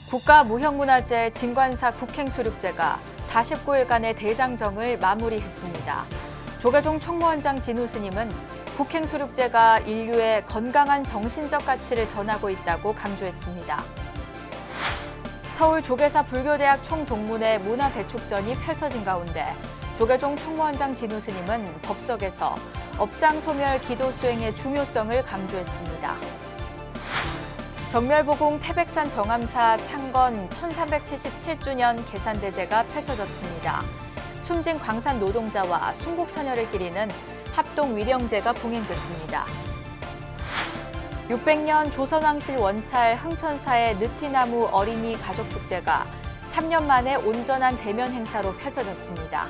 국가무형문화재 진관사 국행수륙제가 49일간의 대장정을 마무리했습니다. 조계종 총무원장 진우 스님은 국행수륙제가 인류의 건강한 정신적 가치를 전하고 있다고 강조했습니다. 서울 조계사 불교대학 총동문회 문화대축전이 펼쳐진 가운데 조계종 총무원장 진우 스님은 법석에서 업장 소멸 기도 수행의 중요성을 강조했습니다. 정멸보궁 태백산 정암사 창건 1377주년 계산대제가 펼쳐졌습니다. 숨진 광산 노동자와 순국선열을 기리는 합동위령제가 봉행됐습니다. 600년 조선왕실 원찰 흥천사의 느티나무 어린이 가족축제가 3년 만에 온전한 대면 행사로 펼쳐졌습니다.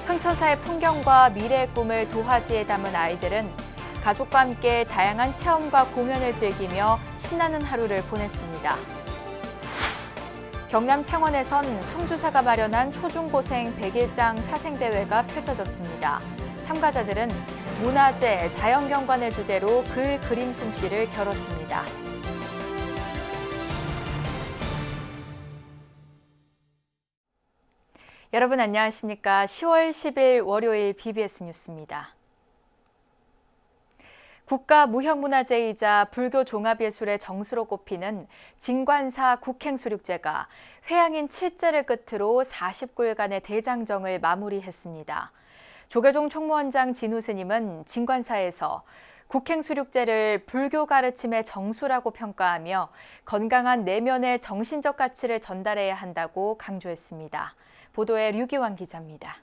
흥천사의 풍경과 미래의 꿈을 도화지에 담은 아이들은 가족과 함께 다양한 체험과 공연을 즐기며 신나는 하루를 보냈습니다. 경남 창원에선 성주사가 마련한 초중고생 100일장 사생대회가 펼쳐졌습니다. 참가자들은 문화재, 자연경관을 주제로 글, 그림 솜씨를 겨뤘습니다. 여러분 안녕하십니까? 10월 10일 월요일 BBS 뉴스입니다. 국가무형문화재이자 불교 종합예술의 정수로 꼽히는 진관사 국행수륙제가 회양인 7제를 끝으로 49일간의 대장정을 마무리했습니다. 조계종 총무원장 진우 스님은 진관사에서 국행수륙제를 불교 가르침의 정수라고 평가하며 건강한 내면의 정신적 가치를 전달해야 한다고 강조했습니다. 보도에 류기환 기자입니다.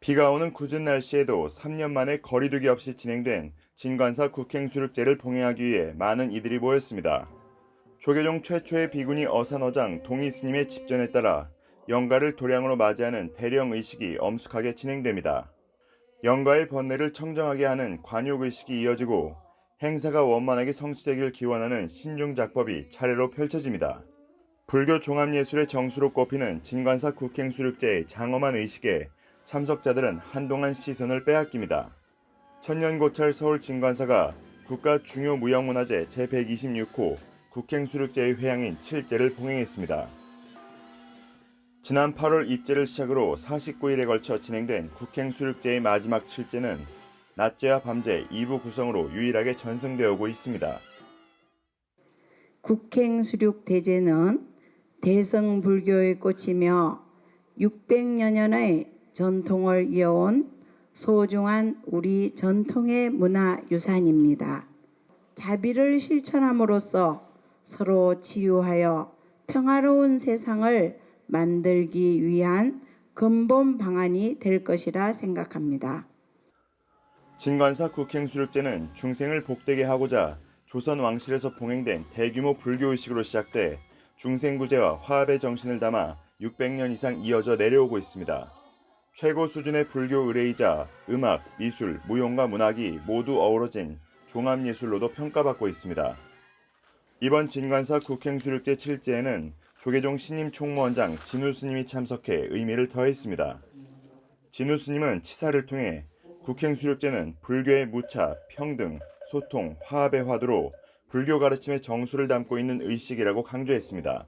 비가 오는 궂은 날씨에도 3년 만에 거리두기 없이 진행된 진관사 국행수륙제를 봉행하기 위해 많은 이들이 모였습니다. 조계종 최초의 비구니 어산어장 동의스님의 집전에 따라 영가를 도량으로 맞이하는 대령 의식이 엄숙하게 진행됩니다. 영가의 번뇌를 청정하게 하는 관욕의식이 이어지고 행사가 원만하게 성취되길 기원하는 신중작법이 차례로 펼쳐집니다. 불교 종합예술의 정수로 꼽히는 진관사 국행수륙제의 장엄한 의식에 참석자들은 한동안 시선을 빼앗깁니다. 천년고찰 서울 진관사가 국가 중요무형문화재 제126호 국행수륙제의 회양인 7제를 봉행했습니다. 지난 8월 입제를 시작으로 49일에 걸쳐 진행된 국행수륙제의 마지막 7제는 낮제와 밤제 2부 구성으로 유일하게 전승되어 오고 있습니다. 국행수륙대제는 대성불교의 꽃이며 600여 년의 전통을 이어온 소중한 우리 전통의 문화유산입니다. 자비를 실천함으로써 서로 치유하여 평화로운 세상을 만들기 위한 근본 방안이 될 것이라 생각합니다. 진관사 국행수륙제는 중생을 복되게 하고자 조선 왕실에서 봉행된 대규모 불교의식으로 시작돼 중생구제와 화합의 정신을 담아 600년 이상 이어져 내려오고 있습니다. 최고 수준의 불교 의례이자 음악, 미술, 무용과 문학이 모두 어우러진 종합예술로도 평가받고 있습니다. 이번 진관사 국행수륙제 7제에는 조계종 신임 총무원장 진우 스님이 참석해 의미를 더했습니다. 진우 스님은 치사를 통해 국행수륙제는 불교의 무차, 평등, 소통, 화합의 화두로 불교 가르침의 정수를 담고 있는 의식이라고 강조했습니다.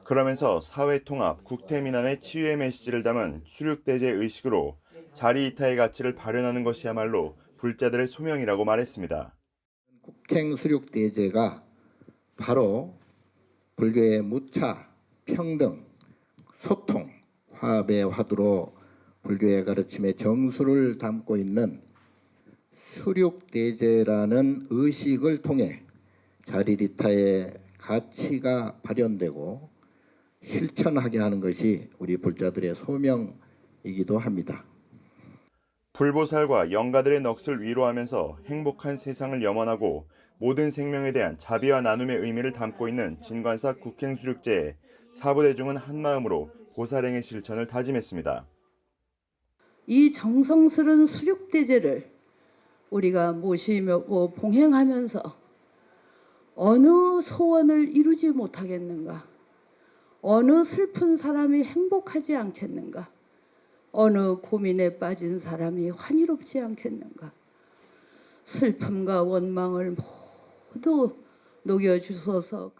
그러면서 사회통합, 국태민안의 치유의 메시지를 담은 수륙대제 의식으로 자리이타의 가치를 발현하는 것이야말로 불자들의 소명이라고 말했습니다. 국행수륙대제가 바로 불교의 무차, 평등, 소통, 화합의 화두로 불교의 가르침의 정수를 담고 있는 수륙대제라는 의식을 통해 자리이타의 가치가 발현되고 실천하게 하는 것이 우리 불자들의 소명이기도 합니다. 불보살과 영가들의 넋을 위로하면서 행복한 세상을 염원하고 모든 생명에 대한 자비와 나눔의 의미를 담고 있는 진관사 국행수륙제에 사부대중은 한마음으로 보살행의 실천을 다짐했습니다. 이 정성스러운 수륙대제를 우리가 모시며 봉행하면서 어느 소원을 이루지 못하겠는가? 어느 슬픈 사람이 행복하지 않겠는가? 어느 고민에 빠진 사람이 환희롭지 않겠는가? 슬픔과 원망을 모두 녹여주소서.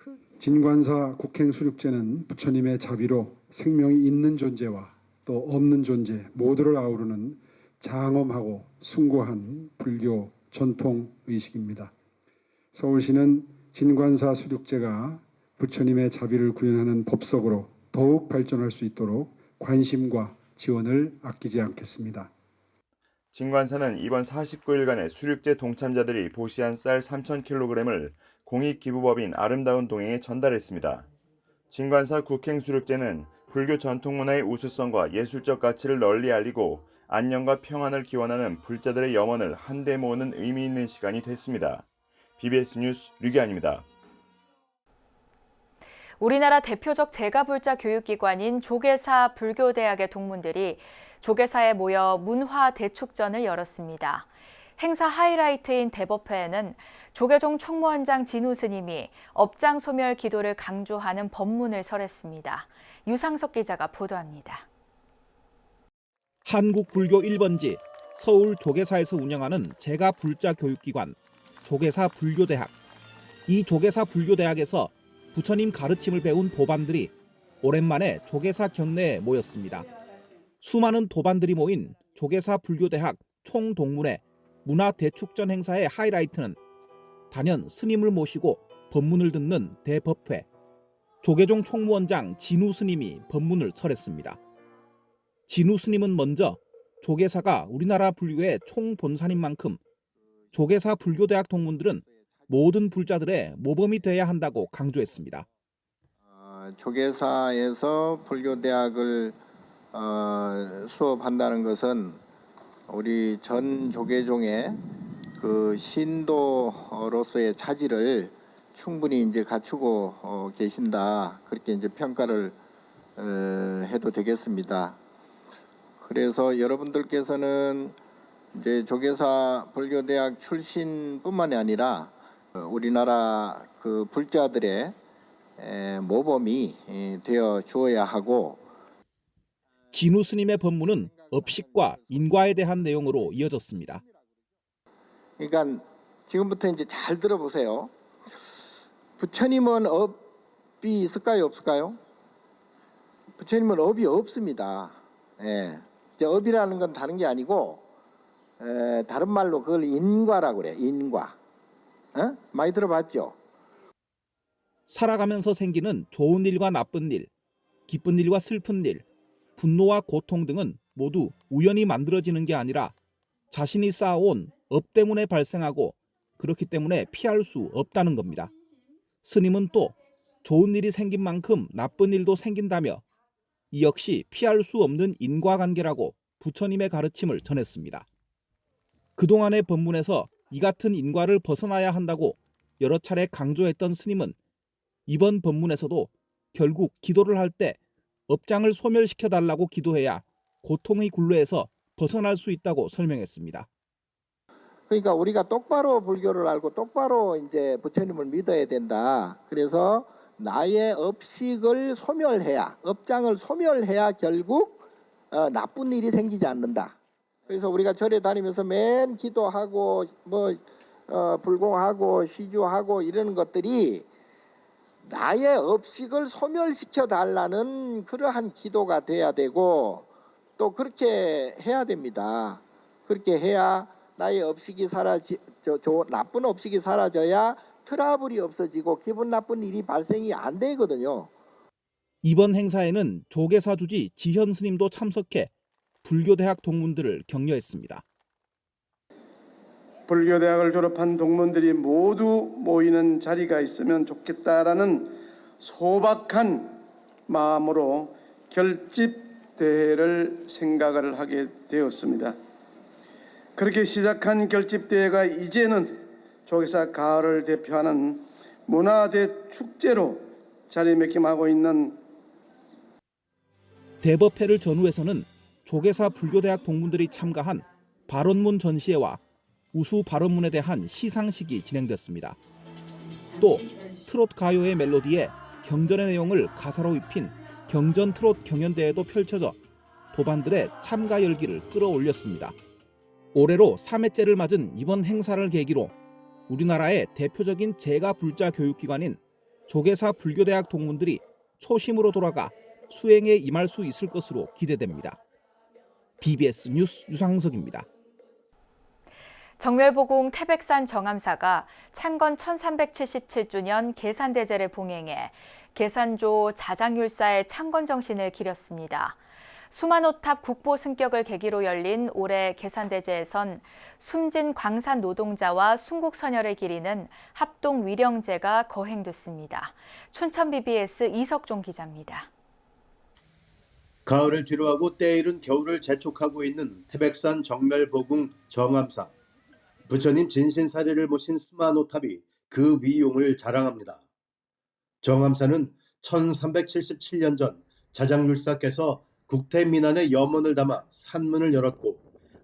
진관사 국행수륙제는 부처님의 자비로 생명이 있는 존재와 또 없는 존재 모두를 아우르는 장엄하고 숭고한 불교 전통 의식입니다. 서울시는 진관사 수륙제가 부처님의 자비를 구현하는 법석으로 더욱 발전할 수 있도록 관심과 지원을 아끼지 않겠습니다. 진관사는 이번 49일간의 수륙제 동참자들이 보시한 쌀 3,000kg을 공익기부법인 아름다운 동행에 전달했습니다. 진관사 국행수륙제는 불교 전통문화의 우수성과 예술적 가치를 널리 알리고 안녕과 평안을 기원하는 불자들의 염원을 한데 모으는 의미 있는 시간이 됐습니다. BBS 뉴스 류기안입니다. 우리나라 대표적 제가불자 교육기관인 조계사 불교대학의 동문들이 조계사에 모여 문화대축전을 열었습니다. 행사 하이라이트인 대법회에는 조계종 총무원장 진우 스님이 업장 소멸 기도를 강조하는 법문을 설했습니다. 유상석 기자가 보도합니다. 한국불교 1번지 서울 조계사에서 운영하는 제가불자 교육기관 조계사 불교대학. 이 조계사 불교대학에서 부처님 가르침을 배운 도반들이 오랜만에 조계사 경내에 모였습니다. 수많은 도반들이 모인 조계사 불교대학 총동문회 문화대축전 행사의 하이라이트는 단연 스님을 모시고 법문을 듣는 대법회. 조계종 총무원장 진우 스님이 법문을 설했습니다. 진우 스님은 먼저 조계사가 우리나라 불교의 총본산인 만큼 조계사 불교대학 동문들은 모든 불자들의 모범이 돼야 한다고 강조했습니다. 조계사에서 불교대학을 수업한다는 것은 우리 전 조계종의 그 신도로서의 차지를 충분히 이제 갖추고 계신다, 그렇게 이제 평가를 해도 되겠습니다. 그래서 여러분들께서는 이제 조계사 불교대학 출신뿐만이 아니라 우리나라 그 불자들의 모범이 되어 주어야 하고. 진우 스님의 법문은 업식과 인과에 대한 내용으로 이어졌습니다. 그러니까 지금부터 이제 잘 들어보세요. 부처님은 업이 있을까요, 없을까요? 부처님은 업이 없습니다. 예. 이제 업이라는 건 다른 게 아니고 다른 말로 그걸 인과라고 그래요. 인과. 많이 들어봤죠? 살아가면서 생기는 좋은 일과 나쁜 일, 기쁜 일과 슬픈 일, 분노와 고통 등은 모두 우연히 만들어지는 게 아니라 자신이 쌓아온 업 때문에 발생하고 그렇기 때문에 피할 수 없다는 겁니다. 스님은 또 좋은 일이 생긴 만큼 나쁜 일도 생긴다며 이 역시 피할 수 없는 인과관계라고 부처님의 가르침을 전했습니다. 그동안의 법문에서 이 같은 인과를 벗어나야 한다고 여러 차례 강조했던 스님은 이번 법문에서도 결국 기도를 할 때 업장을 소멸시켜달라고 기도해야 고통의 굴레에서 벗어날 수 있다고 설명했습니다. 그러니까 우리가 똑바로 불교를 알고 똑바로 이제 부처님을 믿어야 된다. 그래서 나의 업식을 소멸해야, 업장을 소멸해야 결국 나쁜 일이 생기지 않는다. 그래서 우리가 절에 다니면서 맨 기도하고 불공하고 시주하고 이러는 것들이 나의 업식을 소멸시켜 달라는 그러한 기도가 돼야 되고 또 그렇게 해야 됩니다. 그렇게 해야 나의 업식이 나쁜 업식이 사라져야 트러블이 없어지고 기분 나쁜 일이 발생이 안 되거든요. 이번 행사에는 조계사 주지 지현 스님도 참석해 불교대학 동문들을 격려했습니다. 불교대학을 졸업한 동문들이 모두 모이는 자리가 있으면 좋겠다라는 소박한 마음으로 결집대회를 생각을 하게 되었습니다. 그렇게 시작한 결집대회가 이제는 조계사 가을을 대표하는 문화대축제로 자리매김하고 있는 대법회를 전후해서는 조계사 불교대학 동문들이 참가한 발언문 전시회와 우수 발언문에 대한 시상식이 진행됐습니다. 또 트롯 가요의 멜로디에 경전의 내용을 가사로 입힌 경전 트롯 경연대회도 펼쳐져 도반들의 참가 열기를 끌어올렸습니다. 올해로 3회째를 맞은 이번 행사를 계기로 우리나라의 대표적인 제가 불자 교육기관인 조계사 불교대학 동문들이 초심으로 돌아가 수행에 임할 수 있을 것으로 기대됩니다. BBS 뉴스 유상석입니다. 정멸보궁 태백산 정암사가 창건 1377주년 계산대제를 봉행해 계산조 자장율사의 창건 정신을 기렸습니다. 수만호탑 국보 승격을 계기로 열린 올해 계산대제에선 숨진 광산 노동자와 순국선열을 기리는 합동 위령제가 거행됐습니다. 춘천 BBS 이석종 기자입니다. 가을을 뒤로하고 때이른 겨울을 재촉하고 있는 태백산 정멸보궁 정암사. 부처님 진신사례를 모신 수만호탑이 그 위용을 자랑합니다. 정암사는 1377년 전 자장율사께서 국태민안의 염원을 담아 산문을 열었고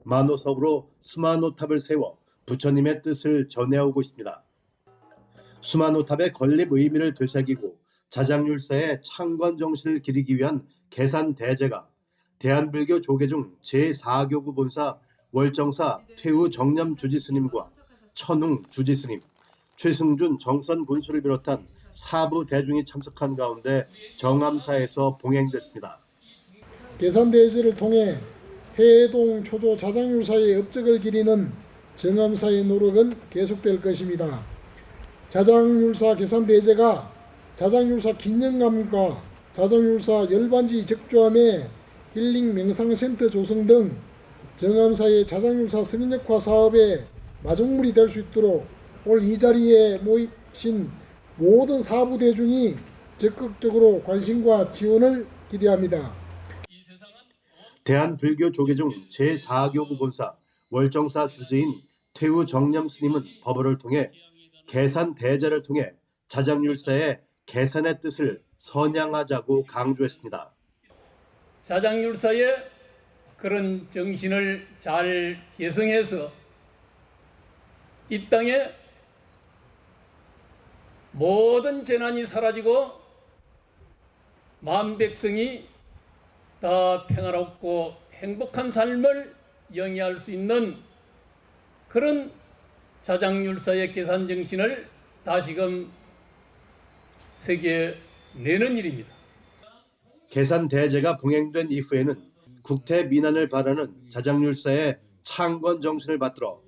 만호석으로 수만호탑을 세워 부처님의 뜻을 전해오고 있습니다. 수만호탑의 건립 의미를 되새기고 자장율사의 창건 정신을 기리기 위한 계산대제가 대한불교 조계종 제4교구 본사 월정사 퇴우 정념 주지스님과 천웅 주지스님, 최승준 정선 군수를 비롯한 사부 대중이 참석한 가운데 정암사에서 봉행됐습니다. 계산대제를 통해 해동 초조 자장율사의 업적을 기리는 정암사의 노력은 계속될 것입니다. 자장율사 계산대제가 자장율사 기념관과 자장율사 열반지 적조함에 힐링 명상센터 조성 등 정암사의 자장율사 성역화 사업의 마중물이 될 수 있도록 올 이 자리에 모이신 모든 사부 대중이 적극적으로 관심과 지원을 기대합니다. 대한불교 조계종 제4교구 본사 월정사 주지인 퇴우 정념 스님은 법어를 통해 계산대제를 통해 자장율사의 계산의 뜻을 선양하자고 강조했습니다. 자장율사의 그런 정신을 잘 계승해서 이 땅에 모든 재난이 사라지고 만 백성이 다 평화롭고 행복한 삶을 영위할 수 있는 그런 자장율사의 계산 정신을 다시금 새겨내는 일입니다. 계산대제가 봉행된 이후에는 국태민안을 바라는 자장율사의 창건 정신을 받들어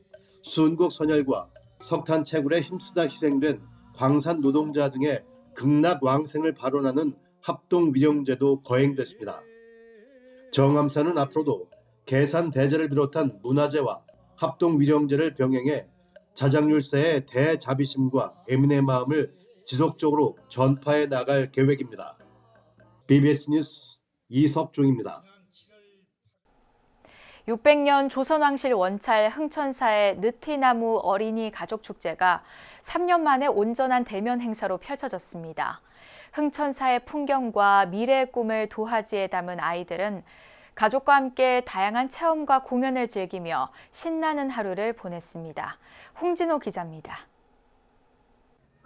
순국선열과 석탄채굴에 힘쓰다 희생된 광산 노동자 등의 극락왕생을 발언하는 합동위령제도 거행됐습니다. 정암사는 앞으로도 계산대제를 비롯한 문화제와 합동위령제를 병행해 자장율사의 대자비심과 애민의 마음을 지속적으로 전파해 나갈 계획입니다. BBS 뉴스 이석종입니다. 600년 조선왕실 원찰 흥천사의 느티나무 어린이 가족축제가 3년 만에 온전한 대면 행사로 펼쳐졌습니다. 흥천사의 풍경과 미래의 꿈을 도화지에 담은 아이들은 가족과 함께 다양한 체험과 공연을 즐기며 신나는 하루를 보냈습니다. 홍진호 기자입니다.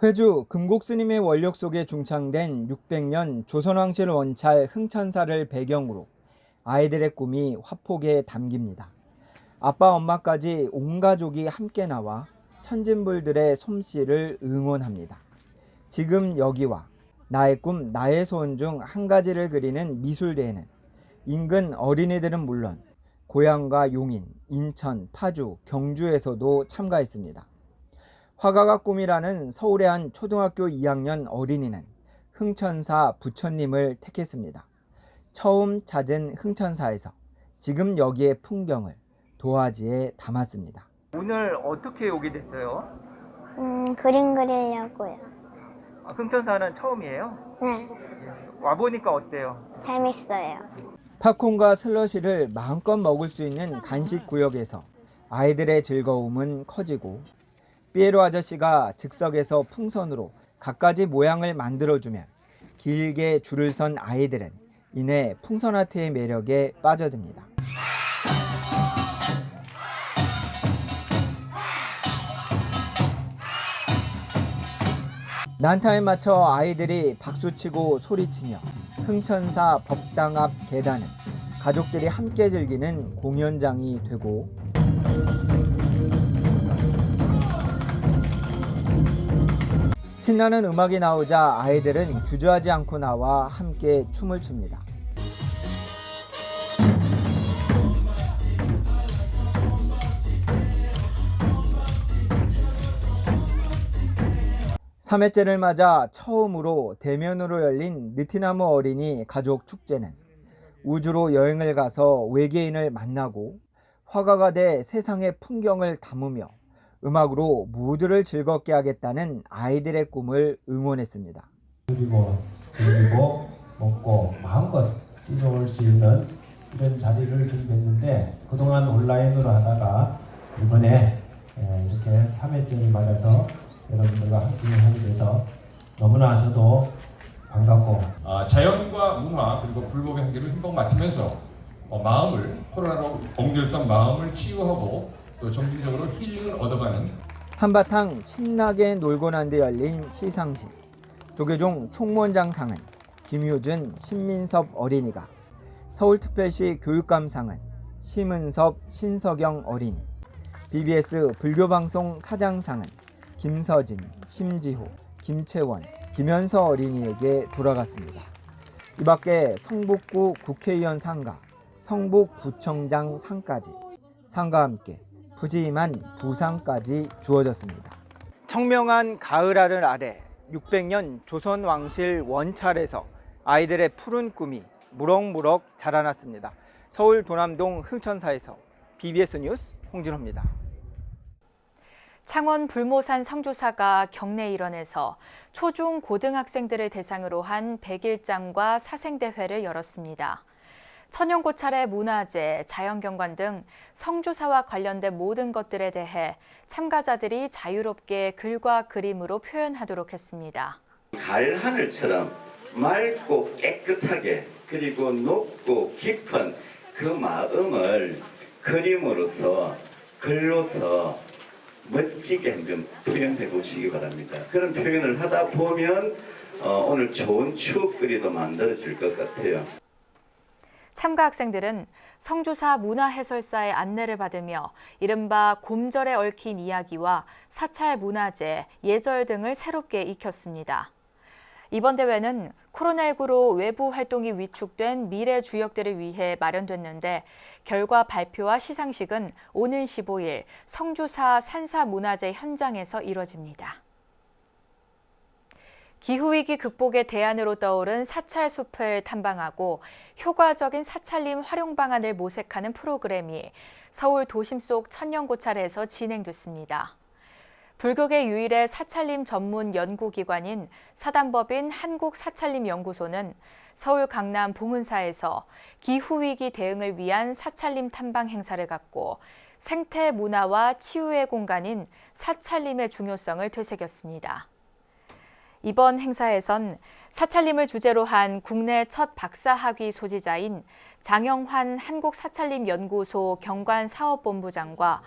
회주 금곡스님의 원력 속에 중창된 600년 조선왕실 원찰 흥천사를 배경으로 아이들의 꿈이 화폭에 담깁니다. 아빠 엄마까지 온 가족이 함께 나와 천진불들의 솜씨를 응원합니다. 지금 여기와 나의 꿈, 나의 소원 중 한 가지를 그리는 미술대회는 인근 어린이들은 물론 고향과 용인, 인천, 파주, 경주에서도 참가했습니다. 화가가 꿈이라는 서울의 한 초등학교 2학년 어린이는 흥천사 부처님을 택했습니다. 처음 찾은 흥천사에서 지금 여기의 풍경을 도화지에 담았습니다. 오늘 어떻게 오게 됐어요? 그림 그리려고요. 흥천사는 처음이에요? 네. 와보니까 어때요? 재밌어요. 팝콘과 슬러시를 마음껏 먹을 수 있는 간식 구역에서 아이들의 즐거움은 커지고 피에로 아저씨가 즉석에서 풍선으로 갖가지 모양을 만들어주면 길게 줄을 선 아이들은 이내 풍선 아트의 매력에 빠져듭니다. 난타에 맞춰 아이들이 박수치고 소리치며 흥천사 법당 앞 계단은 가족들이 함께 즐기는 공연장이 되고 신나는 음악이 나오자 아이들은 주저하지 않고 나와 함께 춤을 춥니다. 3회째를 맞아 처음으로 대면으로 열린 느티나무 어린이 가족 축제는 우주로 여행을 가서 외계인을 만나고 화가가 돼 세상의 풍경을 담으며 음악으로 모두를 즐겁게 하겠다는 아이들의 꿈을 응원했습니다. 그리고 즐기고 먹고 마음껏 뛰어올 수 있는 이런 자리를 준비했는데 그동안 온라인으로 하다가 이번에 이렇게 3회째를 맞아서 여러분들과 함께 하게 돼서 너무나 저도 반갑고 자연과 문화 그리고 불법의 한계를 흠뻑 맡으면서 마음을 코로나로 옮겨졌던 마음을 치유하고 또 정신적으로 힐링을 얻어가는 한바탕 신나게 놀고 난 뒤 열린 시상식. 조계종 총무원장상은 김효준, 신민섭 어린이가, 서울특별시 교육감상은 심은섭, 신석영 어린이, BBS 불교방송 사장상은 김서진, 심지호, 김채원, 김현서 어린이에게 돌아갔습니다. 이 밖에 성북구 국회의원 상과 성북구청장 상까지 상과 함께 푸짐한 부상까지 주어졌습니다. 청명한 가을하늘 아래 600년 조선 왕실 원찰에서 아이들의 푸른 꿈이 무럭무럭 자라났습니다. 서울 도남동 흥천사에서 BBS 뉴스 홍진호입니다. 창원 불모산 성주사가 경내 일원에서 초중 고등학생들을 대상으로 한 백일장과 사생대회를 열었습니다. 천연고찰의 문화재, 자연경관 등 성주사와 관련된 모든 것들에 대해 참가자들이 자유롭게 글과 그림으로 표현하도록 했습니다. 가을 하늘처럼 맑고 깨끗하게 그리고 높고 깊은 그 마음을 그림으로서 글로서 멋지게 한번 표현해 보시기 바랍니다. 그런 표현을 하다 보면 오늘 좋은 추억거리도 만들어질 것 같아요. 참가 학생들은 성주사 문화해설사의 안내를 받으며 이른바 곰절에 얽힌 이야기와 사찰 문화재, 예절 등을 새롭게 익혔습니다. 이번 대회는 코로나19로 외부 활동이 위축된 미래 주역들을 위해 마련됐는데 결과 발표와 시상식은 오는 15일 성주사 산사문화재 현장에서 이뤄집니다. 기후위기 극복의 대안으로 떠오른 사찰숲을 탐방하고 효과적인 사찰림 활용 방안을 모색하는 프로그램이 서울 도심 속 천년고찰에서 진행됐습니다. 불교계 유일의 사찰림 전문 연구기관인 사단법인 한국사찰림연구소는 서울 강남 봉은사에서 기후위기 대응을 위한 사찰림 탐방 행사를 갖고 생태 문화와 치유의 공간인 사찰림의 중요성을 되새겼습니다. 이번 행사에선 사찰림을 주제로 한 국내 첫 박사학위 소지자인 장영환 한국사찰림연구소 경관사업본부장과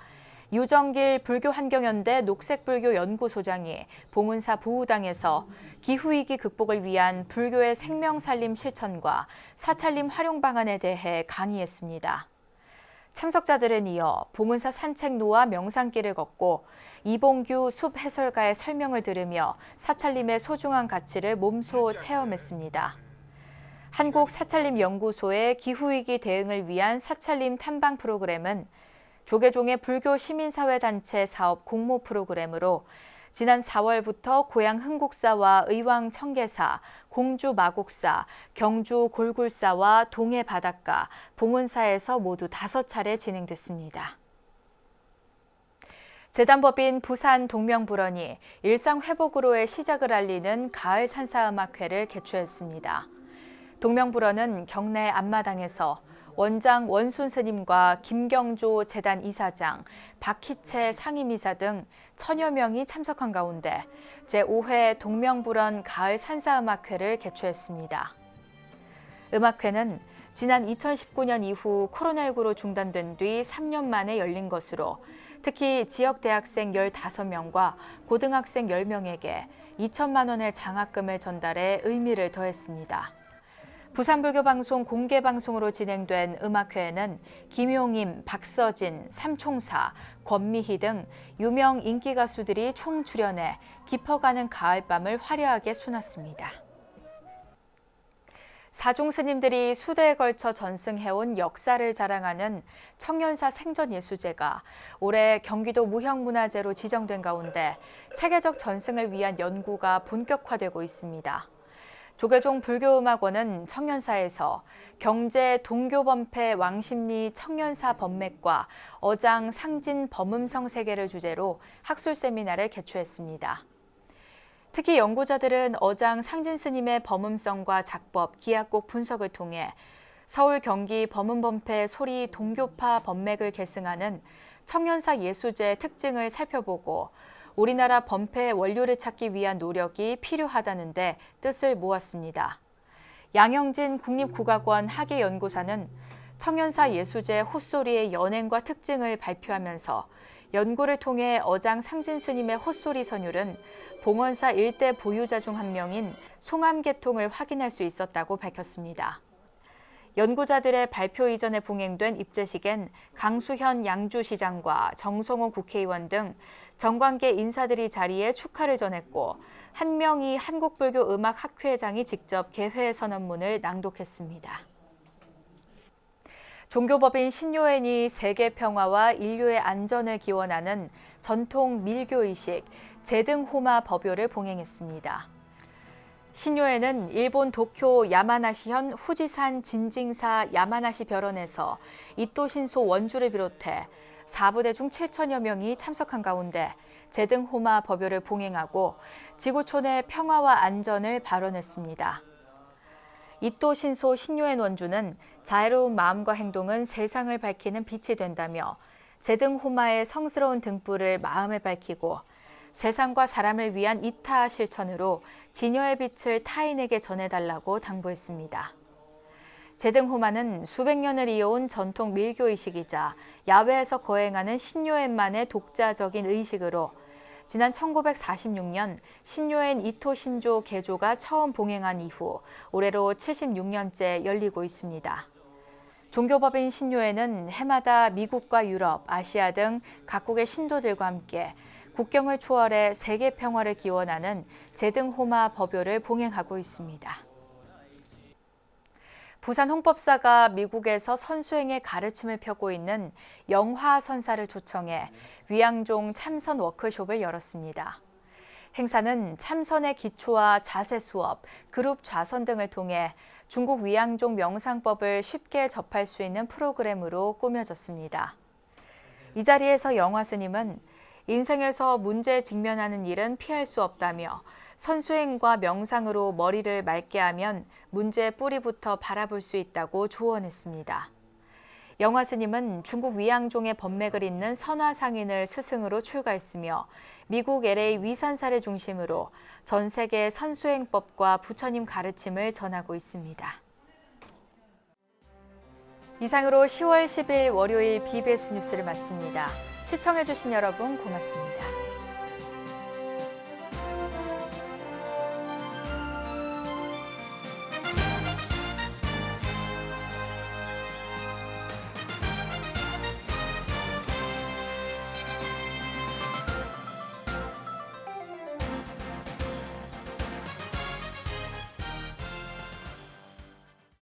유정길 불교환경연대 녹색불교연구소장이 봉은사 보우당에서 기후위기 극복을 위한 불교의 생명살림 실천과 사찰림 활용 방안에 대해 강의했습니다. 참석자들은 이어 봉은사 산책로와 명상길을 걷고 이봉규 숲 해설가의 설명을 들으며 사찰림의 소중한 가치를 몸소 체험했습니다. 한국사찰림연구소의 기후위기 대응을 위한 사찰림 탐방 프로그램은 조계종의 불교 시민사회단체 사업 공모 프로그램으로 지난 4월부터 고향 흥국사와 의왕 청계사, 공주 마곡사, 경주 골굴사와 동해 바닷가, 봉은사에서 모두 5차례 진행됐습니다. 재단법인 부산 동명불원이 일상회복으로의 시작을 알리는 가을 산사음악회를 개최했습니다. 동명불원은 경내 앞마당에서 원장 원순 스님과 김경조 재단 이사장, 박희채 상임이사 등 천여 명이 참석한 가운데 제5회 동명불원 가을 산사음악회를 개최했습니다. 음악회는 지난 2019년 이후 코로나19로 중단된 뒤 3년 만에 열린 것으로 특히 지역 대학생 15명과 고등학생 10명에게 2천만 원의 장학금을 전달해 의미를 더했습니다. 부산불교방송 공개방송으로 진행된 음악회에는 김용임, 박서진, 삼총사, 권미희 등 유명 인기 가수들이 총출연해 깊어가는 가을밤을 화려하게 수놨습니다. 사중 스님들이 수대에 걸쳐 전승해온 역사를 자랑하는 청년사 생전예수제가 올해 경기도 무형문화재로 지정된 가운데 체계적 전승을 위한 연구가 본격화되고 있습니다. 조계종 불교음악원은 청년사에서 경제 동교범패 왕십리 청년사 법맥과 어장 상진 범음성 세계를 주제로 학술 세미나를 개최했습니다. 특히 연구자들은 어장 상진 스님의 범음성과 작법, 기악곡 분석을 통해 서울 경기 범음범패 소리 동교파 법맥을 계승하는 청년사 예수제의 특징을 살펴보고 우리나라 범패 원료를 찾기 위한 노력이 필요하다는 데 뜻을 모았습니다. 양영진 국립국악원 학예연구사는 청년사 예수제 헛소리의 연행과 특징을 발표하면서 연구를 통해 어장 상진 스님의 헛소리 선율은 봉원사 일대 보유자 중 한 명인 송암계통을 확인할 수 있었다고 밝혔습니다. 연구자들의 발표 이전에 봉행된 입제식엔 강수현 양주시장과 정성호 국회의원 등 정관계 인사들이 자리에 축하를 전했고 한 명이 한국불교음악학회장이 직접 개회 선언문을 낭독했습니다. 종교법인 신요엔이 세계 평화와 인류의 안전을 기원하는 전통 밀교의식 제등호마 법요를 봉행했습니다. 신요엔은 일본 도쿄 야마나시현 후지산 진징사 야마나시 별원에서 이토 신소 원주를 비롯해 4부대 중 7천여 명이 참석한 가운데 제등호마 법요를 봉행하고 지구촌의 평화와 안전을 발언했습니다. 이토 신소 신요엔 원주는 자애로운 마음과 행동은 세상을 밝히는 빛이 된다며 제등호마의 성스러운 등불을 마음에 밝히고 세상과 사람을 위한 이타 실천으로 진여의 빛을 타인에게 전해달라고 당부했습니다. 제등호마는 수백 년을 이어온 전통 밀교의식이자 야외에서 거행하는 신요엔만의 독자적인 의식으로 지난 1946년 신요엔 이토 신조 개조가 처음 봉행한 이후 올해로 76년째 열리고 있습니다. 종교법인 신요엔은 해마다 미국과 유럽, 아시아 등 각국의 신도들과 함께 국경을 초월해 세계 평화를 기원하는 제등호마 법요를 봉행하고 있습니다. 부산 홍법사가 미국에서 선수행의 가르침을 펴고 있는 영화 선사를 초청해 위양종 참선 워크숍을 열었습니다. 행사는 참선의 기초와 자세 수업, 그룹 좌선 등을 통해 중국 위양종 명상법을 쉽게 접할 수 있는 프로그램으로 꾸며졌습니다. 이 자리에서 영화 스님은 인생에서 문제에 직면하는 일은 피할 수 없다며 선수행과 명상으로 머리를 맑게 하면 문제의 뿌리부터 바라볼 수 있다고 조언했습니다. 영화 스님은 중국 위양종의 법맥을 잇는 선화상인을 스승으로 출가했으며 미국 LA 위산사를 중심으로 전 세계 선수행법과 부처님 가르침을 전하고 있습니다. 이상으로 10월 10일 월요일 BBS 뉴스를 마칩니다. 시청해주신 여러분 고맙습니다.